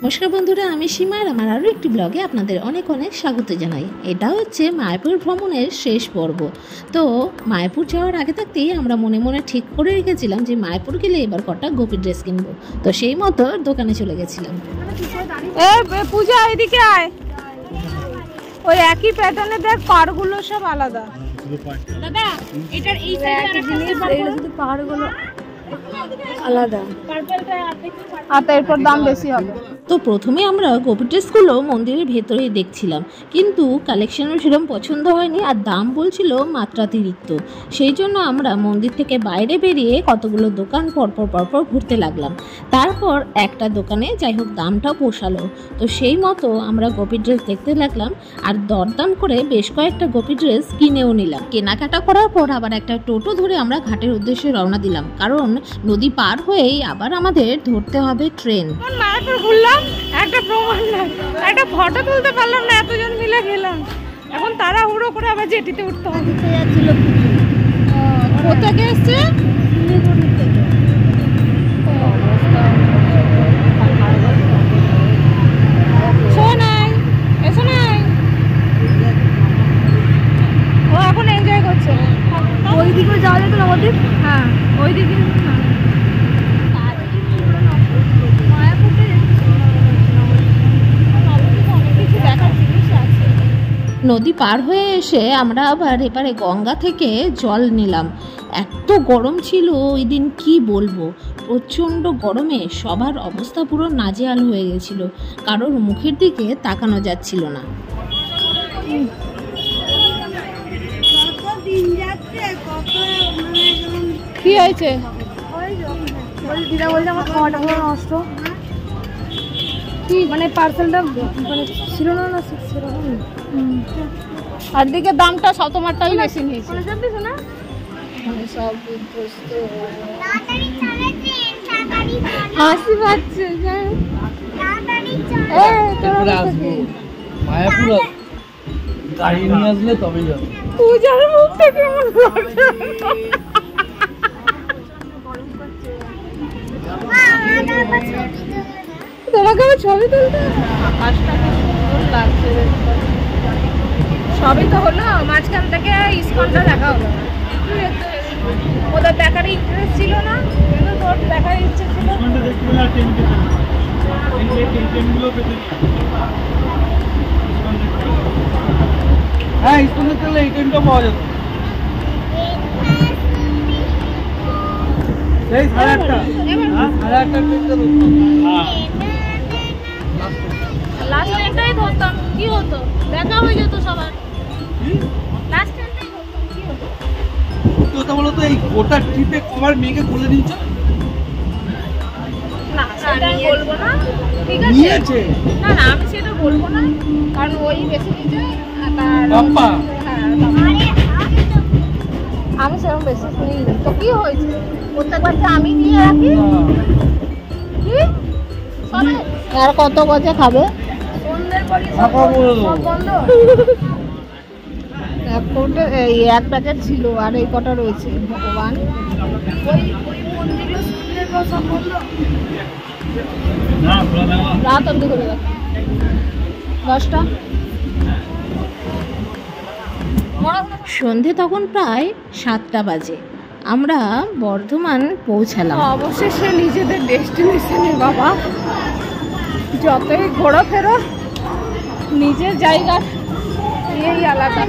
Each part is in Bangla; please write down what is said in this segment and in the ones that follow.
নমস্কার বন্ধুরা, আমি সীমা আর আমার আরও একটি ব্লগে আপনাদের অনেক অনেক স্বাগত জানাই। এটা হচ্ছে মায়াপুর ভ্রমণের শেষ পর্ব। তো মায়াপুর যাওয়ার আগে থাকতেই আমরা মনে মনে ঠিক করে রেখেছিলাম যে মায়াপুর গেলে এবার কটা গোপী ড্রেস কিনবো। তো সেই মতো দোকানে চলে গেছিলাম। পূজা এদিকে আয়, ওই একই প্যাটার্নে দেখ, পাড়গুলো সব আলাদা। দাদা এটার এই সাইডে আরেকটা পাড়গুলো আলাদা, আর এরপর দাম বেশি হবে। তো প্রথমে আমরা গোপী ড্রেসগুলো মন্দিরের ভেতরেই দেখছিলাম, কিন্তু কালেকশনও সেরকম পছন্দ হয়নি আর দাম বলছিল মাত্রাতিরিক্ত। সেই জন্য আমরা মন্দির থেকে বাইরে বেরিয়ে কতগুলো দোকান পরপর ঘুরতে লাগলাম। তারপর একটা দোকানে যাই হোক দামটাও পোষালো, তো সেই মতো আমরা গোপী ড্রেস দেখতে লাগলাম আর দরদাম করে বেশ কয়েকটা গোপী ড্রেস কিনেও নিলাম। কেনাকাটা করার পর আবার একটা টোটো ধরে আমরা ঘাটের উদ্দেশ্যে রওনা দিলাম, কারণ নদী পার হয়েই আবার আমাদের ধরতে হবে ট্রেন। মায়াপুর ঘুরলাম, একটা প্রমাণ নাই, একটা ফটো তুলতে পারলাম না, এতজন মিলে গেলাম। এখন তাড়াহুড়ো করে আবার জেটিতে উঠতে হবে। কোথায় এসছে? শোনাই এসো নাই, ও এখন এনজয় করছে। ওইদিকে যাওয়া যেত না? ওদিক, হ্যাঁ ওইদিকে। নদী পার হয়ে এসে আমরা আবার এবারে গঙ্গা থেকে জল নিলাম। এত গরম ছিল ওই দিন, কি বলবো, প্রচণ্ড গরমে সবার অবস্থা পুরো নাজেহাল হয়ে গেছিল, কারোর মুখের দিকে তাকানো যাচ্ছিল না। কি হয়েছে? দিদা বলছে আমার খাওয়াটা হলো নষ্ট, কি মানে পার্সেলটা মানে ছিল না, আর দিকে দামটা সব তোমারটাই বেশি নিয়েছে। সব হাসি পাচ্ছে। মায়াপুর গাড়ি নিয়ে আসলে তবে যাবে। পূজার মুখটা কেমন লাগছে? তোমাকে আমার ছবি তুলতে, আকাশটা কি সুন্দর লাগছে। সবই তো হলো, মাঝখান থেকে ইস্কনটা দেখা হলো। ওদের দেখার ইন্টারেস্ট ছিল না, কিন্তু তোর দেখার ইচ্ছে ছিল। হ্যাঁ, ইস্কনে চলে এই ট্রেনটা পাওয়া যেত। সেই 8:30, 8:30 ট্রেনটা ধরতাম। লাস্ট ট্রেনটাই ধরতাম, কি হতো, দেখা হয়ে যেত সবার। লাস্ট ট্রেনটাই ধরতাম, কি হতো। কথা বলো তো, এই গোটা ট্রিপে কবার মেয়েকে কোলে নিয়েছ? না সেটা বলবো না, ঠিক আছে নিয়েছে। না না আমি সেটা বলবো না, কারণ ওই বেশি নিচে তার বাপ্পা। আমি সেরকম বেশি শুনি। তো কি হয়েছে, প্রত্যেকবার যে আমি নিয়ে রাখি, কি সবে আর কত গজে খাবে? সন্ধ্যের পরই সব বন্ধ। এক প্যাকেট ছিল আর এই কটা রয়েছে। ভগবান, রাত অব্দি করে রাখো, 10টা। সন্ধে তখন প্রায় 7টা বাজে। আমরা বর্ধমান পৌঁছালাম। অবশেষে নিজেদের ডেস্টিনেশনে বাবা। যতই ঘোরো ফেরো, নিজের জায়গা এই আলাদা।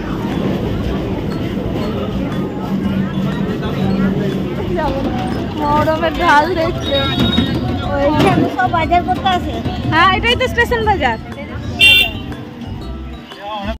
মহরমের ঢাল দেখছে, ওইখানে সব বাজার করতে আসে। হ্যাঁ, এটাই তো স্টেশন বাজার।